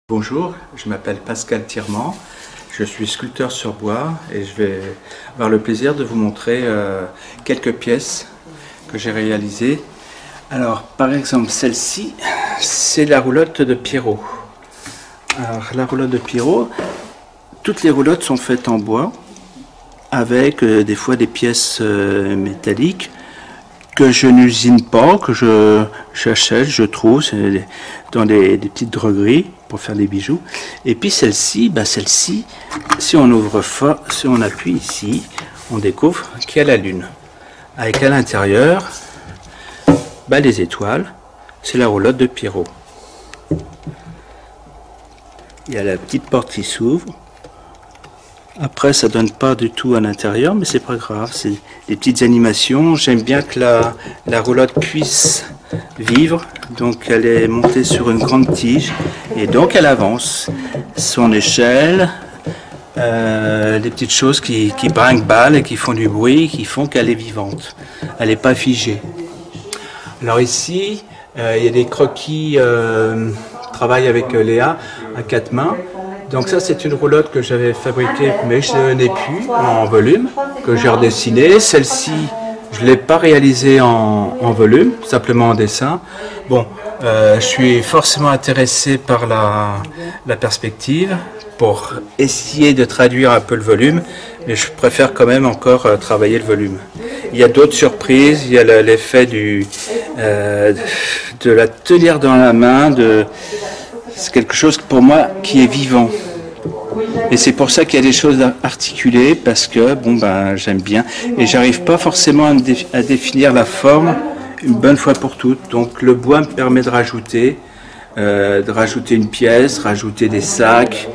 Bonjour, je m'appelle Pascal Tirement, je suis sculpteur sur bois et je vais avoir le plaisir de vous montrer quelques pièces que j'ai réalisées. Alors par exemple celle-ci, c'est la roulotte de Pierrot. Alors la roulotte de Pierrot, toutes les roulottes sont faites en bois avec des fois des pièces métalliques que je n'usine pas, que j'achète, je trouve dans des petites drogueries pour faire des bijoux. Et puis celle-ci, si on ouvre fort, si on appuie ici, on découvre qu'il y a la lune. Avec à l'intérieur, les étoiles, c'est la roulotte de Pierrot. Il y a la petite porte qui s'ouvre. Après, ça donne pas du tout à l'intérieur, mais c'est pas grave, c'est des petites animations. J'aime bien que la roulotte puisse vivre, donc elle est montée sur une grande tige, et donc elle avance. Son échelle, des petites choses qui brinque-ballent et qui font du bruit, qui font qu'elle est vivante. Elle n'est pas figée. Alors ici, il y a des croquis, travail avec Léa à 4 mains. Donc ça c'est une roulotte que j'avais fabriquée mais je n'ai plus en volume, que j'ai redessinée. Celle-ci je ne l'ai pas réalisée en volume, simplement en dessin. Bon, je suis forcément intéressé par la perspective pour essayer de traduire un peu le volume, mais je préfère quand même encore travailler le volume. Il y a d'autres surprises, il y a l'effet de la tenir dans la main, c'est quelque chose pour moi qui est vivant. Et c'est pour ça qu'il y a des choses articulées, parce que j'aime bien. Et j'arrive pas forcément à définir la forme une bonne fois pour toutes. Donc le bois me permet de rajouter une pièce, rajouter des sacs,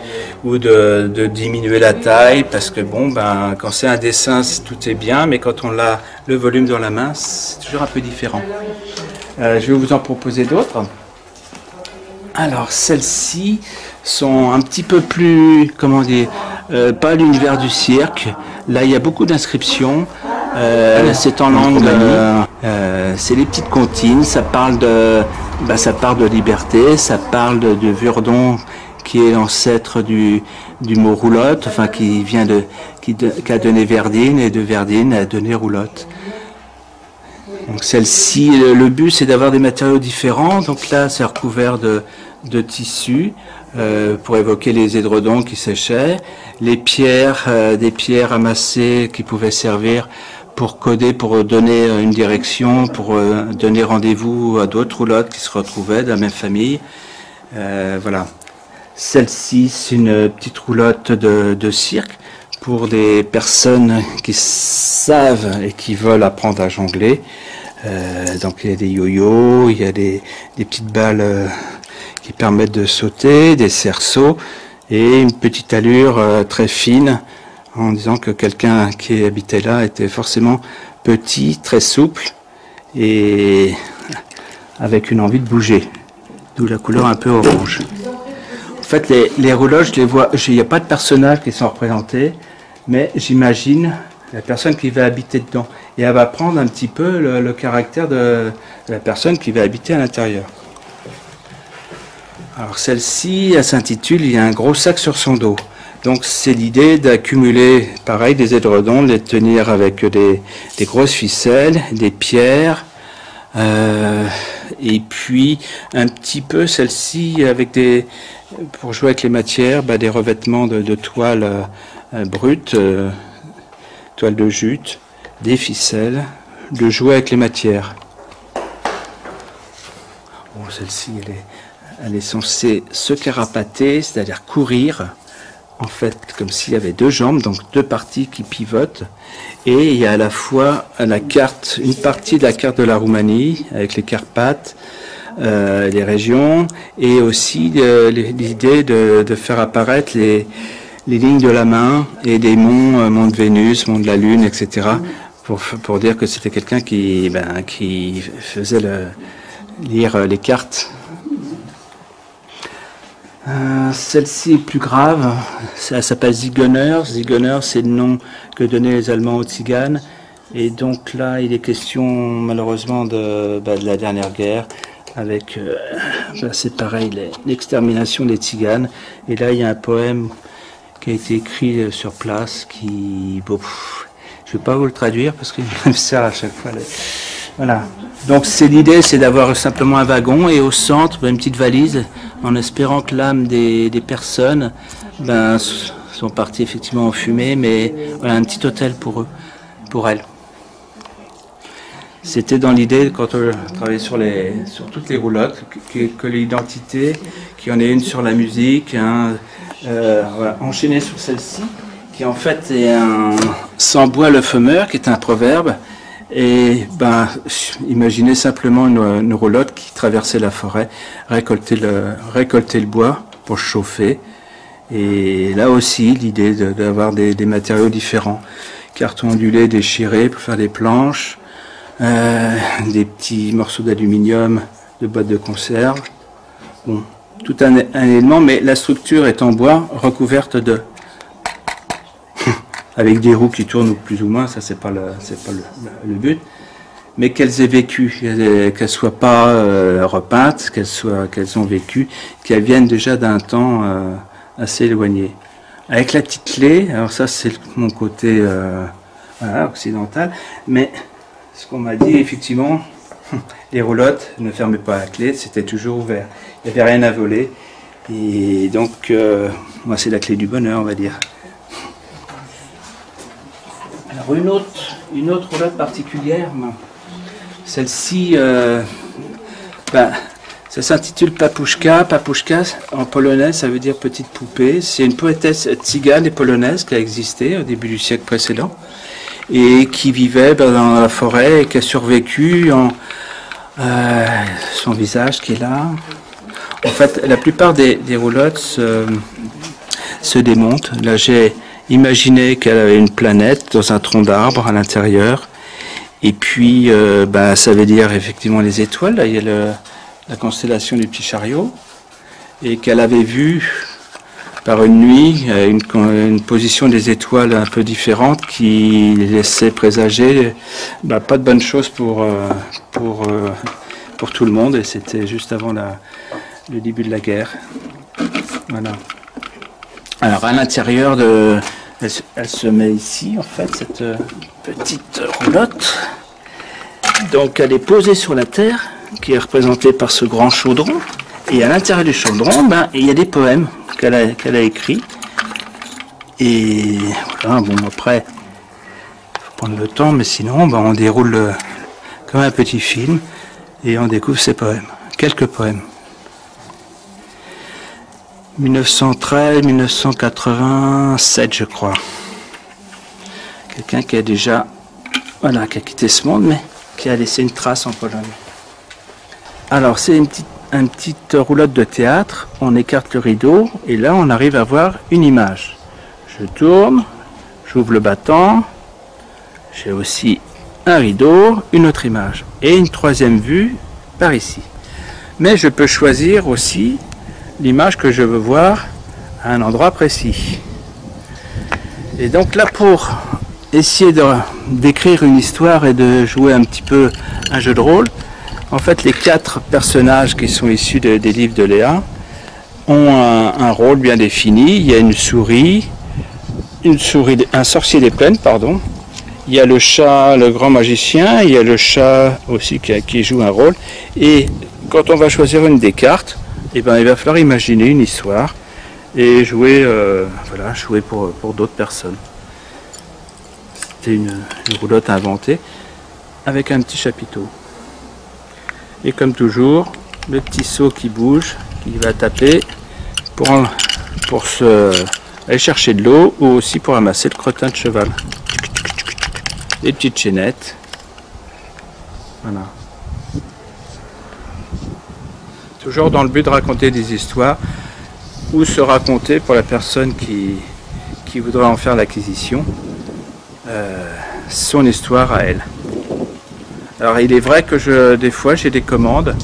ou de diminuer la taille, parce que quand c'est un dessin, tout est bien, mais quand on a le volume dans la main, c'est toujours un peu différent. Je vais vous en proposer d'autres. Alors celles-ci sont un petit peu plus, pas l'univers du cirque. Là il y a beaucoup d'inscriptions, c'est en langue, c'est les petites comptines, ça parle de liberté, ça parle de Verdon qui est l'ancêtre du mot roulotte, enfin qui a donné Verdine, et de Verdine a donné roulotte. Donc celle-ci, le but c'est d'avoir des matériaux différents. Donc là c'est recouvert de tissu pour évoquer les édredons qui séchaient, les pierres, des pierres amassées qui pouvaient servir pour coder, pour donner une direction, pour donner rendez-vous à d'autres roulottes qui se retrouvaient de la même famille. Voilà. Celle-ci c'est une petite roulotte de cirque pour des personnes qui savent et qui veulent apprendre à jongler. Donc il y a des yo-yo, il y a des petites balles qui permettent de sauter, des cerceaux, et une petite allure très fine, en disant que quelqu'un qui habitait là était forcément petit, très souple, et avec une envie de bouger, d'où la couleur un peu orange. En fait, les roulottes, je les vois, il n'y a pas de personnages qui sont représentés, mais j'imagine la personne qui va habiter dedans. Et elle va prendre un petit peu le caractère de la personne qui va habiter à l'intérieur. Alors celle-ci, elle s'intitule « Il y a un gros sac sur son dos ». Donc c'est l'idée d'accumuler, pareil, des édredons, de les tenir avec des grosses ficelles, des pierres, et puis un petit peu celle-ci avec pour jouer avec les matières, des revêtements de toile brute, toile de jute, des ficelles, de jouer avec les matières. Bon, celle-ci, elle est censée se carapater, c'est-à-dire courir, en fait, comme s'il y avait deux jambes, donc deux parties qui pivotent. Et il y a à la fois une partie de la carte de la Roumanie, avec les Carpates, les régions, et aussi l'idée de faire apparaître les lignes de la main et des monts, mont de Vénus, mont de la Lune, etc., pour dire que c'était quelqu'un qui faisait lire les cartes. Celle-ci est plus grave, ça s'appelle Zigeuner. Zigeuner, c'est le nom que donnaient les Allemands aux Tziganes. Et donc là, il est question malheureusement de la dernière guerre, avec, là c'est pareil, l'extermination des tziganes. Et là il y a un poème qui a été écrit sur place, qui, bon, je ne vais pas vous le traduire parce qu'il me sert à chaque fois. Voilà. Donc c'est l'idée, c'est d'avoir simplement un wagon et au centre une petite valise, en espérant que l'âme des personnes sont parties effectivement en fumée, mais voilà, un petit hôtel pour eux, pour elles. C'était dans l'idée, quand on travaillait sur toutes les roulottes, que l'identité, qu'il y en ait une sur la musique, voilà, enchaînée sur celle-ci, qui en fait est un sans bois le fumeur, qui est un proverbe. Et imaginez simplement une roulotte qui traversait la forêt, récolter le bois pour chauffer. Et là aussi, l'idée d'avoir des matériaux différents. Carton ondulé déchiré pour faire des planches, des petits morceaux d'aluminium, de boîtes de conserve. Bon, tout un élément, mais la structure est en bois recouverte de... avec des roues qui tournent plus ou moins, ça c'est pas le but, mais qu'elles aient vécu, qu'elles soient pas repeintes, qu'elles ont vécu, qu'elles viennent déjà d'un temps assez éloigné. Avec la petite clé, alors ça c'est mon côté voilà, occidental, mais ce qu'on m'a dit effectivement, les roulottes ne fermaient pas la clé, c'était toujours ouvert, il n'y avait rien à voler, et donc moi c'est la clé du bonheur on va dire. Alors une autre roulotte particulière, celle-ci, ça s'intitule Papuszka. Papuszka en polonais ça veut dire petite poupée. C'est une poétesse tzigane et polonaise qui a existé au début du siècle précédent et qui vivait dans la forêt et qui a survécu son visage qui est là. En fait la plupart des roulottes se démontent. Là j'ai imaginez qu'elle avait une planète dans un tronc d'arbre à l'intérieur. Et puis, ça veut dire effectivement les étoiles. Là, il y a la constellation du petit chariot. Et qu'elle avait vu par une nuit une position des étoiles un peu différente qui laissait présager pas de bonnes choses pour tout le monde. Et c'était juste avant le début de la guerre. Voilà. Alors à l'intérieur elle se met ici en fait cette petite roulotte. Donc elle est posée sur la terre qui est représentée par ce grand chaudron. Et à l'intérieur du chaudron, il y a des poèmes qu'elle a écrits. Et voilà, bon après, il faut prendre le temps, mais sinon on déroule comme un petit film et on découvre ces poèmes. Quelques poèmes. 1913, 1987 je crois. Quelqu'un qui a déjà, voilà, qui a quitté ce monde, mais qui a laissé une trace en Pologne. Alors c'est une petite roulotte de théâtre, on écarte le rideau, et là on arrive à voir une image. Je tourne, j'ouvre le battant, j'ai aussi un rideau, une autre image, et une troisième vue par ici. Mais je peux choisir aussi l'image que je veux voir à un endroit précis. Et donc là, pour essayer d'écrire une histoire et de jouer un petit peu un jeu de rôle, en fait les 4 personnages qui sont issus des livres de Léa ont un rôle bien défini. Il y a une souris, un sorcier des plaines, pardon. Il y a le chat, le grand magicien, il y a le chat aussi qui joue un rôle. Et quand on va choisir une des cartes, il va falloir imaginer une histoire et jouer, jouer pour d'autres personnes. C'était une roulotte inventée avec un petit chapiteau. Et comme toujours, le petit seau qui bouge, qui va taper pour aller chercher de l'eau ou aussi pour ramasser le crottin de cheval. Des petites chaînettes. Voilà. Toujours dans le but de raconter des histoires ou se raconter pour la personne qui voudrait en faire l'acquisition son histoire à elle. Alors il est vrai que des fois j'ai des commandes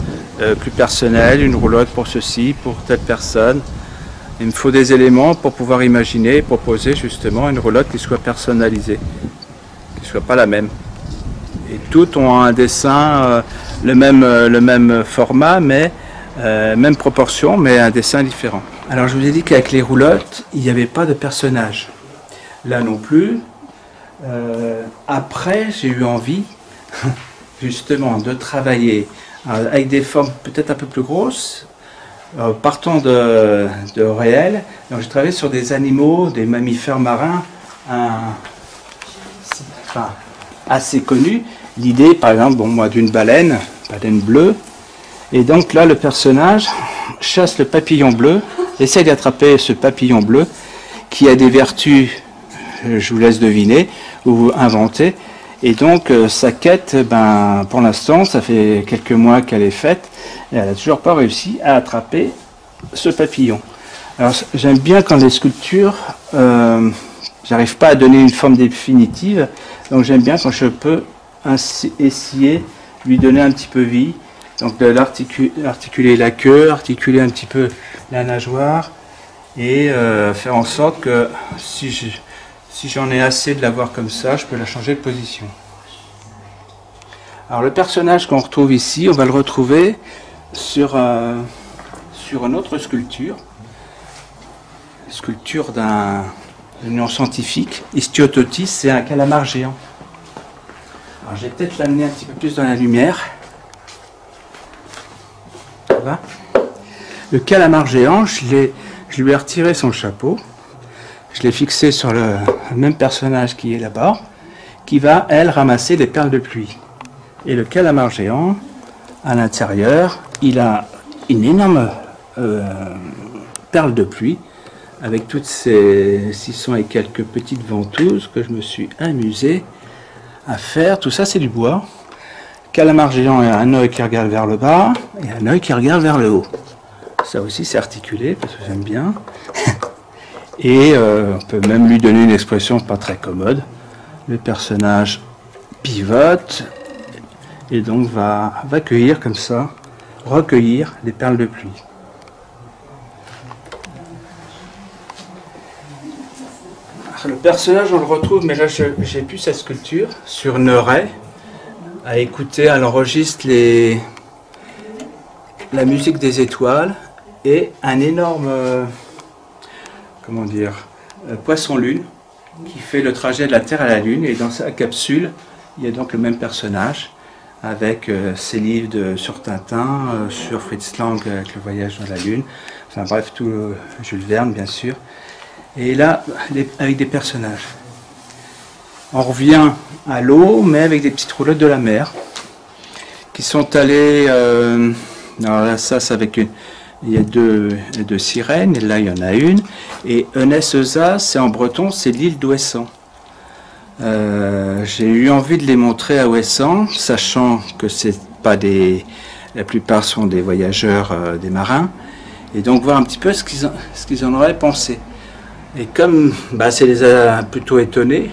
plus personnelles, une roulotte pour ceci, pour telle personne. Il me faut des éléments pour pouvoir imaginer et proposer justement une roulotte qui soit personnalisée, qui ne soit pas la même. Et toutes ont un dessin le même format, mais même proportion, mais un dessin différent. Alors je vous ai dit qu'avec les roulottes, il n'y avait pas de personnage. Là non plus. Après, j'ai eu envie justement de travailler avec des formes peut-être un peu plus grosses, partant de réel. Donc j'ai travaillé sur des animaux, des mammifères marins assez connus. L'idée, par exemple, bon, moi, d'une baleine bleue. Et donc là, le personnage chasse le papillon bleu, essaie d'attraper ce papillon bleu qui a des vertus, je vous laisse deviner ou inventer. Et donc sa quête, ben, pour l'instant, ça fait quelques mois qu'elle est faite et elle n'a toujours pas réussi à attraper ce papillon. Alors j'aime bien quand les sculptures, j'arrive pas à donner une forme définitive, donc j'aime bien quand je peux essayer de lui donner un petit peu vie. Donc articuler la queue, articuler un petit peu la nageoire et faire en sorte que si j'en ai assez de la voir comme ça, je peux la changer de position. Alors le personnage qu'on retrouve ici, on va le retrouver sur une autre sculpture. Sculpture d'un nom scientifique. Histiototis, c'est un calamar géant. Alors je vais peut-être l'amener un petit peu plus dans la lumière. Le calamar géant, je lui ai retiré son chapeau, je l'ai fixé sur le même personnage qui est là-bas, qui va, elle, ramasser des perles de pluie. Et le calamar géant, à l'intérieur, il a une énorme perle de pluie, avec toutes ces 600 et quelques petites ventouses que je me suis amusé à faire. Tout ça, c'est du bois. Calamar géant a un œil qui regarde vers le bas et un œil qui regarde vers le haut. Ça aussi c'est articulé parce que j'aime bien. Et on peut même lui donner une expression pas très commode. Le personnage pivote et donc va cueillir comme ça, recueillir des perles de pluie. Le personnage on le retrouve, mais là j'ai plus sa sculpture, sur Neuret. À écouter, elle enregistre la musique des étoiles et un énorme poisson-lune qui fait le trajet de la Terre à la Lune, et dans sa capsule il y a donc le même personnage avec ses livres sur Tintin, sur Fritz Lang avec le voyage dans la Lune, enfin bref, tout Jules Verne bien sûr, et là avec des personnages. On revient à l'eau, mais avec des petites roulottes de la mer qui sont allées. Alors là, ça, c'est avec une. Il y a deux sirènes, et là, il y en a une. Et Eunès-Eusa, c'est en breton, c'est l'île d'Ouessant. J'ai eu envie de les montrer à Ouessant, sachant que c'est pas des. La plupart sont des voyageurs, des marins, et donc voir un petit peu ce qu'ils en auraient pensé. Et comme ça les a plutôt étonnés,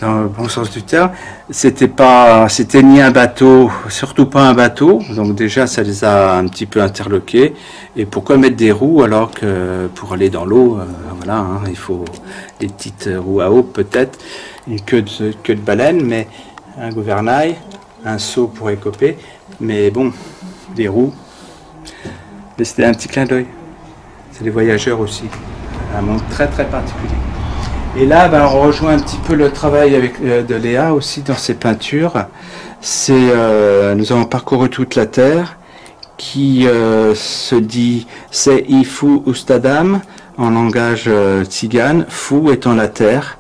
dans le bon sens du terme, c'était ni un bateau, surtout pas un bateau, donc déjà ça les a un petit peu interloqués. Et pourquoi mettre des roues alors que pour aller dans l'eau, voilà, hein, il faut des petites roues à eau peut-être, une queue de baleine, mais un gouvernail, un seau pour écoper, mais bon, des roues. Mais c'était un petit clin d'œil. C'est les voyageurs aussi, un monde très très particulier. Et là, on rejoint un petit peu le travail de Léa aussi dans ses peintures. Nous avons parcouru toute la Terre, qui se dit c'est Ifu Ustadam en langage tzigane, Fou étant la Terre,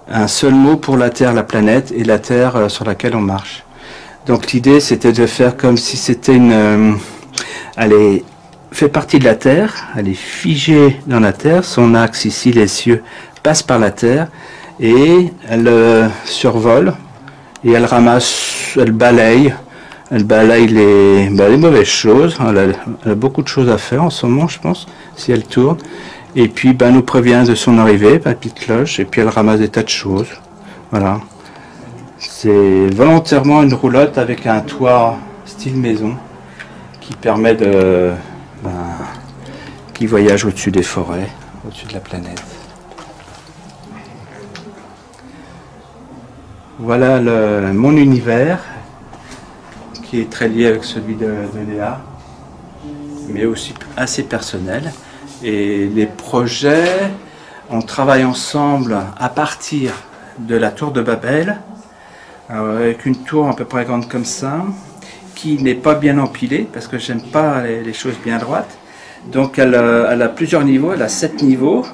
un seul mot pour la Terre, la planète, et la Terre sur laquelle on marche. Donc l'idée c'était de faire comme si c'était elle fait partie de la Terre, elle est figée dans la Terre, son axe ici, les cieux, passe par la Terre, et elle survole, et elle ramasse, elle balaye les mauvaises choses. Elle a beaucoup de choses à faire en ce moment, je pense, si elle tourne, et puis nous prévient de son arrivée, par la petite cloche, et puis elle ramasse des tas de choses. Voilà. C'est volontairement une roulotte avec un toit style maison, qui permet qui voyage au-dessus des forêts, au-dessus de la planète. Voilà mon univers. qui est très lié avec celui de Léa, mais aussi assez personnel. Et les projets, on travaille ensemble à partir de la tour de Babel, avec une tour à peu près grande comme ça, qui n'est pas bien empilée, parce que j'aime pas les choses bien droites. Donc elle a plusieurs niveaux, elle a 7 niveaux,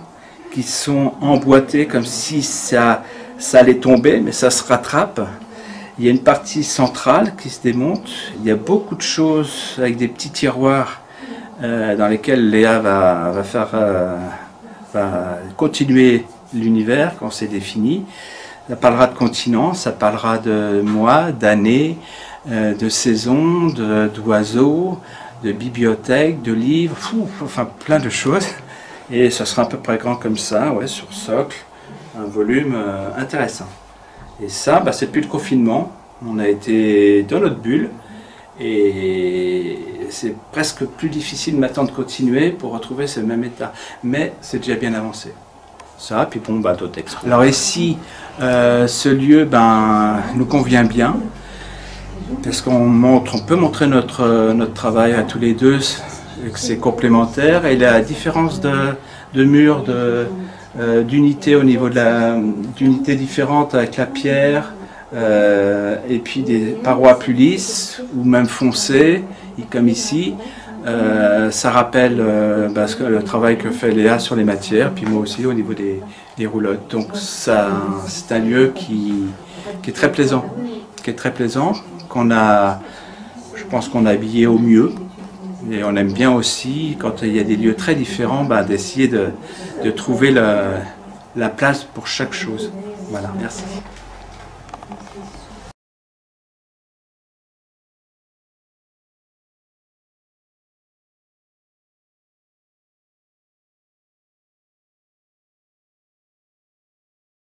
qui sont emboîtés comme si ça allait tomber, mais ça se rattrape. Il y a une partie centrale qui se démonte, il y a beaucoup de choses avec des petits tiroirs dans lesquels Léa va continuer l'univers quand c'est défini. Ça parlera de continents, ça parlera de mois, d'années, de saisons, d'oiseaux, de bibliothèques, de livres, enfin plein de choses. Et ça sera à peu près grand comme ça, ouais, sur socle, un volume intéressant. Et ça, c'est depuis le confinement, on a été dans notre bulle. Et c'est presque plus difficile maintenant de continuer pour retrouver ce même état. Mais c'est déjà bien avancé. Ça, puis bon, d'autres expos. Alors ici, ce lieu nous convient bien. Parce qu'on peut montrer notre travail à tous les deux, que c'est complémentaire. Et la différence de murs, d'unité au niveau d'unités différentes avec la pierre, et puis des parois plus lisses ou même foncées, comme ici, ça rappelle le travail que fait Léa sur les matières, puis moi aussi au niveau des roulottes. Donc c'est un lieu qui est très plaisant, je pense qu'on a habillé au mieux. Et on aime bien aussi, quand il y a des lieux très différents, d'essayer de trouver la place pour chaque chose. Voilà, merci.